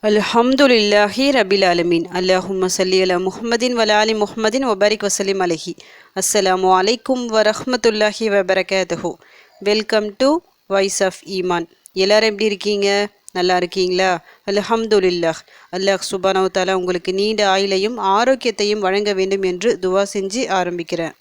அல்ஹம்துலில்லாஹி ரபில் ஆலமீன். அல்லாஹும்ம ஸல்லி அலா முஹம்மதின் வ ஆலி முஹம்மதின் வபாரிக் வசல்லிம் அலைஹி. அஸ்ஸலாமு அலைக்கும் வரஹ்மத்துல்லாஹி வபரகாத்துஹு. வெல்கம் டு வாய்ஸ் ஆஃப் ஈமான். எல்லாரும் எப்படி இருக்கீங்க? நல்லா இருக்கீங்களா? அல்ஹம்துலில்லாஹ். அல்லாஹ் சுப்ஹானஹு வ தஆலா உங்களுக்கு நீண்ட ஆயுளையும் ஆரோக்கியத்தையும் வழங்க வேண்டும் என்று துவா செஞ்சு ஆரம்பிக்கிறேன்.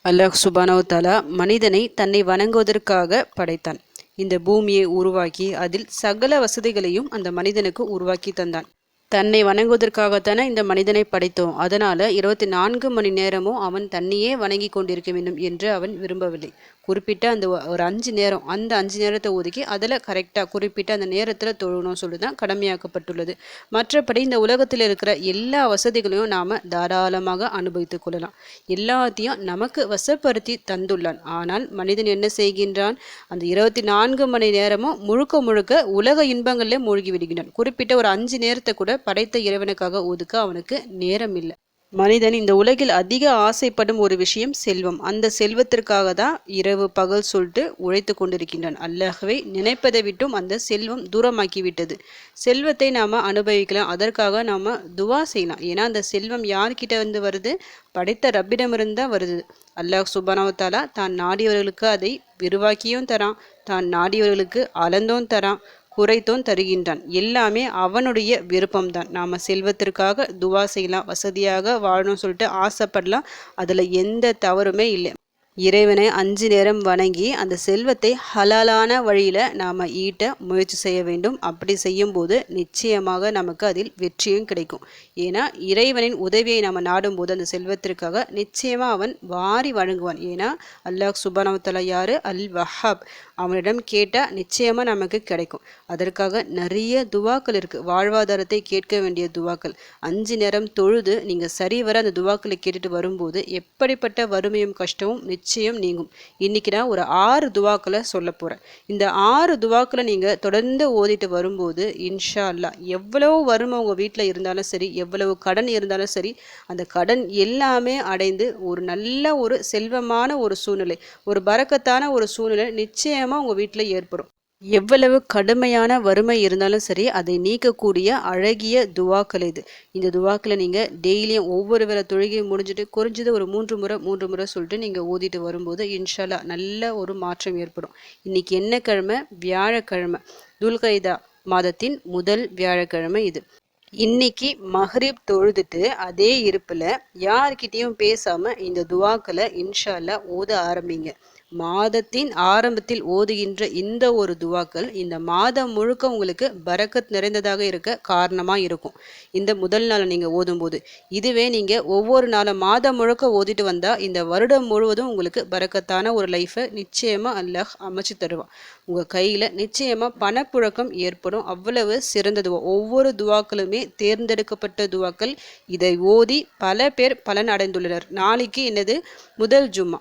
அல்லாஹ் சுப்ஹானஹு வ தஆலா மனிதனை தன்னை வணங்குவதற்காக படைத்தான். இந்த பூமியை உருவாக்கி அதில் சகல வசதிகளையும் அந்த மனிதனுக்கு உருவாக்கி தந்தான். தன்னை வணங்குவதற்காகத்தானே இந்த மனிதனை படைத்தோம். அதனால 24 மணி நேரமும் அவன் தன்னையே வணங்கி கொண்டிருக்க வேண்டும் என்று அவன் விரும்பவில்லை. குறிப்பிட்ட அந்த ஒரு 5 நேரம், அந்த 5 நேரத்தை ஒதுக்கி அதில் கரெக்டாக குறிப்பிட்ட அந்த நேரத்தில் தொழணும் சொல்லி தான் கடமையாக்கப்பட்டுள்ளது. மற்றபடி இந்த உலகத்தில் இருக்கிற எல்லா வசதிகளையும் நாம் தாராளமாக அனுபவித்துக் கொள்ளலாம். எல்லாத்தையும் நமக்கு வசப்படுத்தி தந்துள்ளான். ஆனால் மனிதன் என்ன செய்கின்றான்? அந்த 24 மணி நேரமும் முழுக்க முழுக்க உலக இன்பங்களில் மூழ்கி விடுகின்றான். குறிப்பிட்ட ஒரு 5 நேரத்தை கூட படைத்த இறைவனுக்காக ஒதுக்க அவனுக்கு நேரம் இல்லை. மனிதன் இந்த உலகில் அதிக ஆசைப்படும் ஒரு விஷயம் செல்வம். அந்த செல்வத்திற்காக தான் இரவு பகல் சொல்லிட்டு உழைத்து கொண்டிருக்கின்றான். அல்லாஹ்வை நினைப்பதை விட்டும் அந்த செல்வம் தூரமாக்கி விட்டது. செல்வத்தை நாம் அனுபவிக்கலாம், அதற்காக நாம் துவா செய்யலாம். ஏன்னா அந்த செல்வம் யார்கிட்ட வருது? படைத்த ரப்பிடமிருந்து தான் வருது. அல்லாஹ் சுப்ஹானஹு வ தஆலா தான் நாடியவர்களுக்கு அதை விரிவாக்கியும் தரான், தான் நாடியவர்களுக்கு அளந்தும் தரான், குறைத்தும் தருகின்றான். எல்லாமே அவனுடைய விருப்பம்தான். நாம் செல்வத்திற்காக துவா செய்யலாம், வசதியாக வாழணும்னு சொல்லிட்டு ஆசைப்படலாம். அதில் எந்த தவறுமே இல்லை. இறைவனை 5 நேரம் வணங்கி அந்த செல்வத்தை ஹலாலான வழியில் நாம் ஈட்ட முயற்சி செய்ய வேண்டும். அப்படி செய்யும்போது நிச்சயமாக நமக்கு அதில் வெற்றியும் கிடைக்கும். ஏன்னா இறைவனின் உதவியை நாம் நாடும்போது அந்த செல்வத்திற்காக நிச்சயமாக அவன் வாரி வழங்குவான். ஏன்னா அல்லாஹ் சுப்ஹானஹு வ தஆலா யார்? அல் வஹாப். அவனிடம் கேட்டால் நிச்சயமாக நமக்கு கிடைக்கும். அதற்காக நிறைய துவாக்கள் இருக்குது. வாழ்வாதாரத்தை கேட்க வேண்டிய துவாக்கள். 5 நேரம் தொழுது நீங்கள் சரிவர அந்த துவாக்களை கேட்டுட்டு வரும்போது எப்படிப்பட்ட வறுமையும் கஷ்டமும் நிச்சயம் நீங்கும். இன்னைக்கு நான் ஒரு 6 துவாக்களை சொல்ல போகிறேன். இந்த 6 துவாக்களை நீங்கள் தொடர்ந்து ஓதிட்டு வரும்போது இன்ஷா அல்லாஹ் எவ்வளவு வறுமை உங்கள் வீட்டில் இருந்தாலும் சரி, எவ்வளவு கடன் இருந்தாலும் சரி, அந்த கடன் எல்லாமே அடைந்து ஒரு நல்ல ஒரு செல்வமான ஒரு சூழ்நிலை, ஒரு பரக்கத்தான ஒரு சூழ்நிலை நிச்சயமாக உங்கள் வீட்டில் ஏற்படும். எவ்வளவு கடுமையான வறுமை இருந்தாலும் சரி, அதை நீக்கக்கூடிய அழகிய துவாக்கள் இது. இந்த துவாக்களை நீங்கள் டெய்லியும் ஒவ்வொரு வேளை தொழுகை முடிஞ்சுட்டு குறைஞ்சது ஒரு 3 முறை சொல்லிட்டு நீங்கள் ஓதிட்டு வரும்போது இன்ஷா அல்லாஹ் நல்ல ஒரு மாற்றம் ஏற்படும். இன்னைக்கு என்ன கிழமை? வியாழக்கிழமை. துல்கைதா மாதத்தின் முதல் வியாழக்கிழமை இது. இன்னைக்கு மஹ்ரிப் தொழுதுட்டு அதே இருப்பில் யார்கிட்டையும் பேசாமல் இந்த துவாக்களை இன்ஷா அல்லாஹ் ஓத ஆரம்பிங்க. மாதத்தின் ஆரம்பத்தில் ஓதுகின்ற இந்த ஒரு துவாக்கள் இந்த மாதம் முழுக்க உங்களுக்கு பரக்கத் நிறைந்ததாக இருக்க காரணமாக இருக்கும். இந்த முதல் நாளை நீங்கள் ஓதும்போது, இதுவே நீங்கள் ஒவ்வொரு நாளும் மாதம் முழுக்க ஓதிட்டு வந்தால் இந்த வருடம் முழுவதும் உங்களுக்கு பரக்கத்தான ஒரு லைஃப்பை நிச்சயமாக அல்லாஹ் அமைச்சு தருவான். உங்கள் கையில் நிச்சயமாக பணப்புழக்கம் ஏற்படும். அவ்வளவு சிறந்த துவா. ஒவ்வொரு துவாக்களுமே தேர்ந்தெடுக்கப்பட்ட துவாக்கள். இதை ஓதி பல பேர் பலன் அடைந்துள்ளனர். நாளைக்கு என்னது? முதல் ஜும்மா.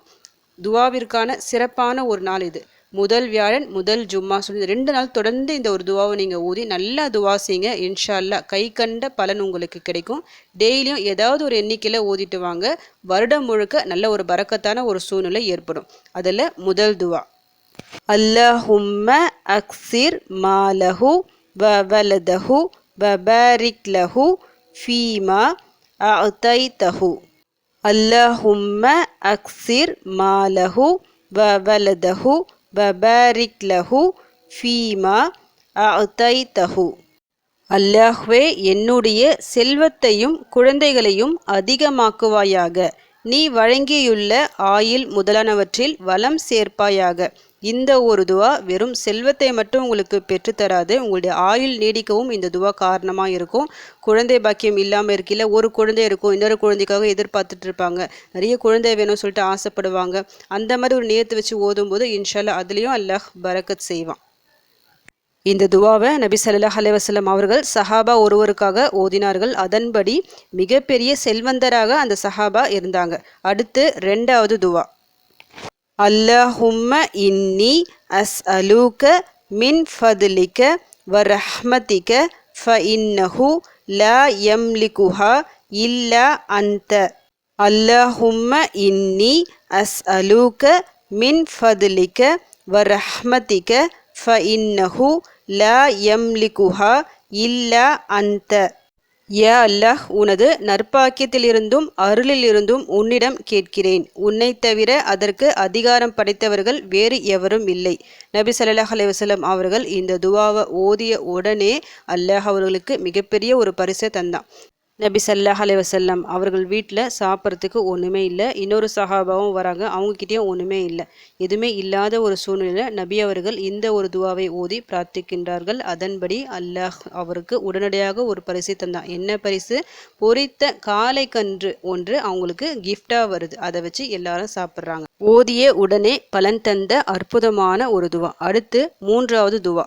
துவாவிற்கான சிறப்பான ஒரு நாள் இது. முதல் வியாழன், முதல் ஜும்மா சொல்லி 2 நாள் தொடர்ந்து இந்த ஒரு துவாவை நீங்கள் ஊதி நல்லா துவா செய்யுங்க. இன்ஷா அல்லாஹ் கை கண்ட பலன் உங்களுக்கு கிடைக்கும். டெய்லியும் ஏதாவது ஒரு எண்ணிக்கையில் ஓதிட்டு வாங்க. வருடம் முழுக்க நல்ல ஒரு பரக்கத்தான ஒரு சூழ்நிலை ஏற்படும். அதில் முதல் துவா, அல்லாஹும்ம அக்ஸிர் மாலஹு வ வலதஹு வ பாரிக் லஹு ஃபீமா அஅதைதஹு. அல்லாஹும்ம அக்ஸிர் மாலஹு வ வலதஹு வ பாரிக் லஹு ஃபீமா அஅதைதஹு. அல்லாஹ்வே, என்னுடைய செல்வத்தையும் குழந்தைகளையும் அதிகமாக்குவாயாக. நீ வழங்கியுள்ள ஆயில் முதலானவற்றில் வளம் சேர்ப்பாயாக. இந்த ஒரு துவா வெறும் செல்வத்தை மட்டும் உங்களுக்கு பெற்றுத்தராது, உங்களுடைய ஆயுள் நீடிக்கவும் இந்த துவா காரணமாக இருக்கும். குழந்தை பாக்கியம் இல்லாமல் இருக்கையில் ஒரு குழந்தை இருக்கும், இன்னொரு குழந்தைக்காக எதிர்பார்த்துட்டு இருப்பாங்க, நிறைய குழந்தை வேணும்னு சொல்லிட்டு ஆசைப்படுவாங்க. அந்த மாதிரி ஒரு நியத்து வச்சு ஓதும்போது இன்ஷா அல்லாஹ் அதுலேயும் அல்லாஹ் பரக்கத் செய்வான். இந்த துவாவை நபி ஸல்லல்லாஹு அலைஹி வஸல்லம் அவர்கள் சஹாபா ஒருவருக்காக ஓதினார்கள். அதன்படி மிகப்பெரிய செல்வந்தராக அந்த சஹாபா இருந்தாங்க. அடுத்து 2வது துவா, அல்லாஹும்ம இன்னி அஸ்அலுக மின் ஃபத்லிக வ ரஹ்மதிக ஃப இன்னஹு லா யம்லிகுஹா இல்லா அன்த. அல்லாஹும்ம இன்னி அஸ்அலுக மின் ஃபத்லிக வ ரஹ்மதிக ஃப இன்னஹு லா யம்லிகுஹா இல்லா அந்த. யா அல்லாஹ், உனது நற்பாக்கியத்திலிருந்தும் அருளிலிருந்தும் உன்னிடம் கேட்கிறேன். உன்னை தவிர அதற்கு அதிகாரம் படைத்தவர்கள் வேறு எவரும் இல்லை. நபி ஸல்லல்லாஹு அலைஹி வஸல்லம் அவர்கள் இந்த துவாவை ஓதிய உடனே அல்லாஹ் அவர்களுக்கு மிகப்பெரிய ஒரு பரிசை தந்தான். நபி ஸல்லல்லாஹு அலைஹி வஸல்லம் அவர்கள் வீட்டில் சாப்பிட்றதுக்கு ஒன்றுமே இல்லை. இன்னொரு சஹாபாவும் வராங்க, அவங்கக்கிட்டேயும் ஒன்றுமே இல்லை. எதுவுமே இல்லாத ஒரு சூழ்நிலையில் நபி அவர்கள் இந்த ஒரு துவாவை ஓதி பிரார்த்திக்கின்றார்கள். அதன்படி அல்லாஹ் அவருக்கு உடனடியாக ஒரு பரிசை தந்தான். என்ன பரிசு? பொரித்த காளை கன்று ஒன்று அவங்களுக்கு கிஃப்டாக வருது. அதை வச்சு எல்லாரும் சாப்பிட்றாங்க. ஓதிய உடனே பலன் தந்த அற்புதமான ஒரு துவா. அடுத்து 3வது துவா.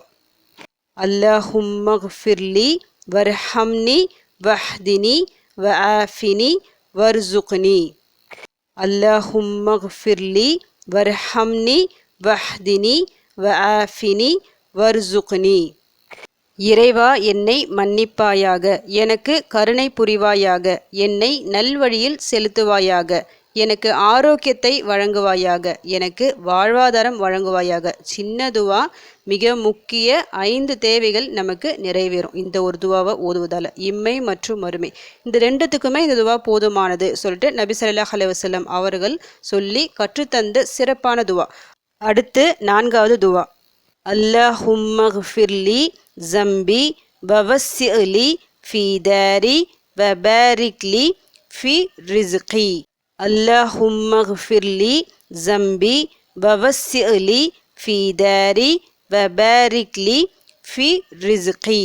அல்லாஹும்மக்ஃபிர்லி வர்ஹம்னி வஹ்தினி வஆஃபினி வர்சுக்னி. அல்லாஹும்மக்ஃபிர்லி வர்ஹம்னி வஹ்தினி வஆஃபினி வர்சுக்னி. இறைவா, என்னை மன்னிப்பாயாக, எனக்கு கருணை புரிவாயாக, என்னை நல்வழியில் செலுத்துவாயாக, எனக்கு ஆரோக்கியத்தை வழங்குவாயாக, எனக்கு வாழ்வாதாரம் வழங்குவாயாக. சின்ன துவா, மிக முக்கிய 5 தேவைகள் நமக்கு நிறைவேறும் இந்த ஒரு துவாவை ஓதுவதால், இம்மை மற்றும் மறுமை. இந்த ரெண்டுத்துக்குமே இந்த துவா போதுமானது சொல்லிட்டு நபி ஸல்லல்லாஹு அலைஹி வஸல்லம் அவர்கள் சொல்லி கற்றுத்தந்த சிறப்பான துவா. அடுத்து 4வது துவா. அல்லாஹும்மக்ஃபிர்லி ஜம்பி வவஸ்ஸிலி ஃபீ தாரி வபாரிக்லி ஃபீ ரிஸ்கி. அல்லாஹும்மக்ஃபிர்லி ஜம்பி வவஸ்ஸிலி ஃபீ தாரி வபாரிக்லி ஃபீ ரிஸ்கி.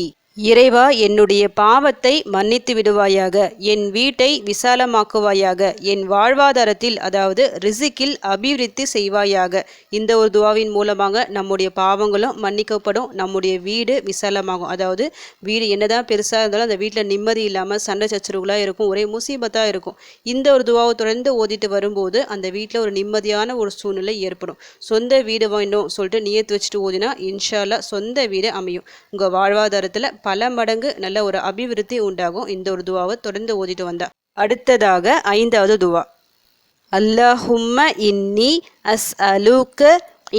இறைவா, என்னுடைய பாவத்தை மன்னித்து விடுவாயாக, என் வீட்டை விசாலமாக்குவாயாக, என் வாழ்வாதாரத்தில் அதாவது ரிசிக்கில் அபிவிருத்தி செய்வாயாக. இந்த ஒரு துவாவின் மூலமாக நம்முடைய பாவங்களும் மன்னிக்கப்படும், நம்முடைய வீடு விசாலமாகும். அதாவது வீடு என்னதான் பெருசாக இருந்தாலும் அந்த வீட்டில் நிம்மதி இல்லாமல் சண்டை சச்சரவுகளாக இருக்கும், ஒரே முசீபத்தாக இருக்கும். இந்த ஒரு துவாவை தொடர்ந்து ஓதிட்டு வரும்போது அந்த வீட்டில் ஒரு நிம்மதியான ஒரு சூழ்நிலை ஏற்படும். சொந்த வீடு வேண்டும் சொல்லிட்டு நியத்து வச்சுட்டு ஓதினா இன்ஷா அல்லாஹ் சொந்த வீடு அமையும். உங்கள் வாழ்வாதாரத்தில் பல மடங்கு நல்ல ஒரு அபிவிருத்தி உண்டாகும். இந்த ஒரு துவாவை தொடர்ந்து ஓதிட்டு வந்தா. அடுத்ததாக 5வது துவா. அல்லாஹும்ம இன்னி அஸ்அலுக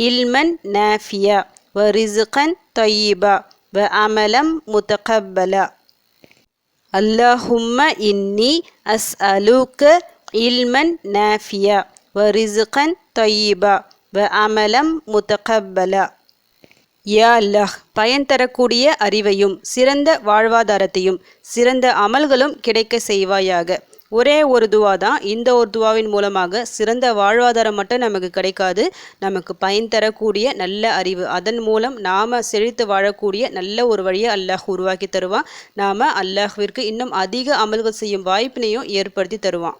இல்மன் நாஃபியா வ ரிஸ்கன் தய்யிபா வ அமலம் முத்தகப்பலா. அல்லாஹும்ம இன்னி அஸ்அலுக இல்மன் நாஃபியா வ ரிஸ்கன் தய்யிபா வ அமலம் முத்தகப்பலா. யா அல்லாஹ், பயன் தரக்கூடிய அறிவையும் சிறந்த வாழ்வாதாரத்தையும் சிறந்த அமல்களும் கிடைக்க செய்வாயாக. ஒரே ஒரு துவா தான். இந்த ஒரு துவாவின் மூலமாக சிறந்த வாழ்வாதாரம் மட்டும் நமக்கு கிடைக்காது, நமக்கு பயன் தரக்கூடிய நல்ல அறிவு, அதன் மூலம் நாம் செழித்து வாழக்கூடிய நல்ல ஒரு வழியை அல்லாஹ் உருவாக்கி தருவான். நாம் அல்லாஹ்விற்கு இன்னும் அதிக அமல்கள் செய்யும் வாய்ப்பினையும் ஏற்படுத்தி தருவான்.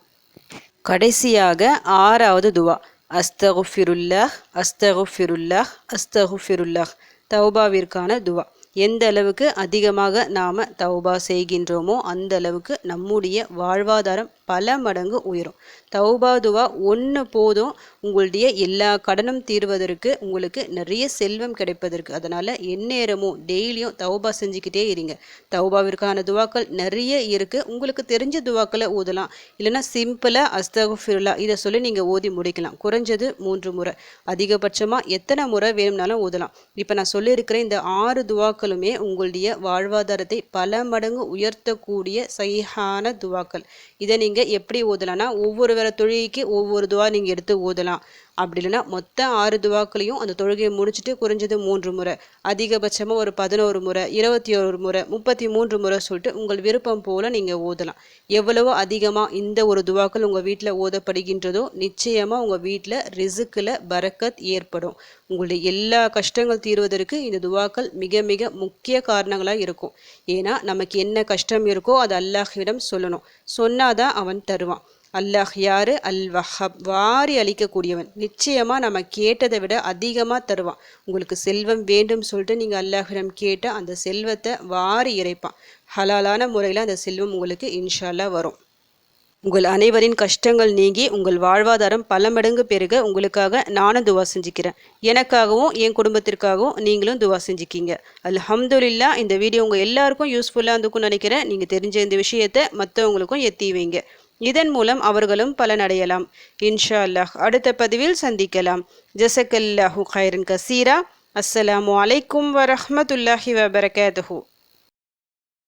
கடைசியாக 6வது துவா. அஸ்தகுஃபிருல்லாஹ் அஸ்தகுஃபிருல்லாஹ் அஸ்தகுஃபிருல்லாஹ். தௌபாவிற்கான துவா. எந்த அளவுக்கு அதிகமாக நாம் தௌபா செய்கின்றோமோ அந்த அளவுக்கு நம்முடைய வாழ்வாதாரம் பல மடங்கு உயரும். தௌபா துவா ஒன்று போதும் உங்களுடைய எல்லா கடனும் தீர்வதற்கு, உங்களுக்கு நிறைய செல்வம் கிடைப்பதற்கு. அதனால் எந்நேரமும் டெய்லியும் தௌபா செஞ்சுக்கிட்டே இருங்க. தௌபாவிற்கான துவாக்கள் நிறைய இருக்குது. உங்களுக்கு தெரிஞ்ச துவாக்களை ஓதலாம், இல்லைன்னா சிம்பிளாக அஸ்தகுஃபிருல்லா இதை சொல்லி நீங்கள் ஓதி முடிக்கலாம். குறைஞ்சது 3 முறை, அதிகபட்சமாக எத்தனை முறை வேணும்னாலும் ஓதலாம். இப்போ நான் சொல்லியிருக்கிற இந்த 6 துவாக்களுமே உங்களுடைய வாழ்வாதாரத்தை பல மடங்கு உயர்த்தக்கூடிய சஹீஹான துவாக்கள். இதை நீங்கள் எப்படி ஓதலாம்னா, ஒவ்வொரு வேற தொழுகைக்கு ஒவ்வொரு துவா நீங்கள் எடுத்து ஓதலாம். அப்படி இல்லைன்னா மொத்த 6 துவாக்களையும் அந்த தொழுகையை முடிச்சுட்டு குறைஞ்சது 3 முறை, அதிகபட்சமாக ஒரு 11 முறை, 21 முறை, 33 முறை சொல்லிட்டு உங்கள் விருப்பம் போல் நீங்கள் ஓதலாம். எவ்வளவோ அதிகமாக இந்த ஒரு துவாக்கள் உங்கள் வீட்டில் ஓதப்படுகின்றதோ நிச்சயமாக உங்கள் வீட்டில் ரிசுக்கில் பரக்கத் ஏற்படும். உங்களுடைய எல்லா கஷ்டங்கள் தீர்வதற்கு இந்த துவாக்கள் மிக மிக முக்கிய காரணங்களாக இருக்கும். ஏன்னா நமக்கு என்ன கஷ்டம் இருக்கோ அது அல்லாஹ்விடம் சொல்லணும், சொன்னாதான் அவன் தருவான். அல்லாஹ் யாரு? அல் வஹாப், வாரி அளிக்கக்கூடியவன். நிச்சயமாக நம்ம கேட்டதை விட அதிகமாக தருவான். உங்களுக்கு செல்வம் வேண்டும் சொல்லிட்டு நீங்கள் அல்லாஹ்விடம் கேட்டால் அந்த செல்வத்தை வாரி இறைப்பான். ஹலாலான முறையில் அந்த செல்வம் உங்களுக்கு இன்ஷா அல்லாஹ் வரும். உங்கள் அனைவரின் கஷ்டங்கள் நீங்கி உங்கள் வாழ்வாதாரம் பல மடங்கு பெருக உங்களுக்காக நானும் துவா செஞ்சுக்கிறேன். எனக்காகவும் என் குடும்பத்திற்காகவும் நீங்களும் துவா செஞ்சுக்கிங்க. அல்ஹம்துலில்லாஹ். இந்த வீடியோ உங்கள் எல்லாருக்கும் யூஸ்ஃபுல்லாக இருந்துக்கும்னு நினைக்கிறேன். நீங்கள் தெரிஞ்ச இந்த விஷயத்தை மற்றவங்களுக்கும் எத்தி வைங்க. இதன் மூலம் அவர்களும் பலனடையலாம். இன்ஷா அல்லாஹ். அடுத்த பதிவில் சந்திக்கலாம். ஜஸக்கல்லாஹு கைரன் கசீரா. அஸ்ஸலாமு அலைக்கும் வரஹ்மத்துல்லாஹி வபரகாத்துஹு.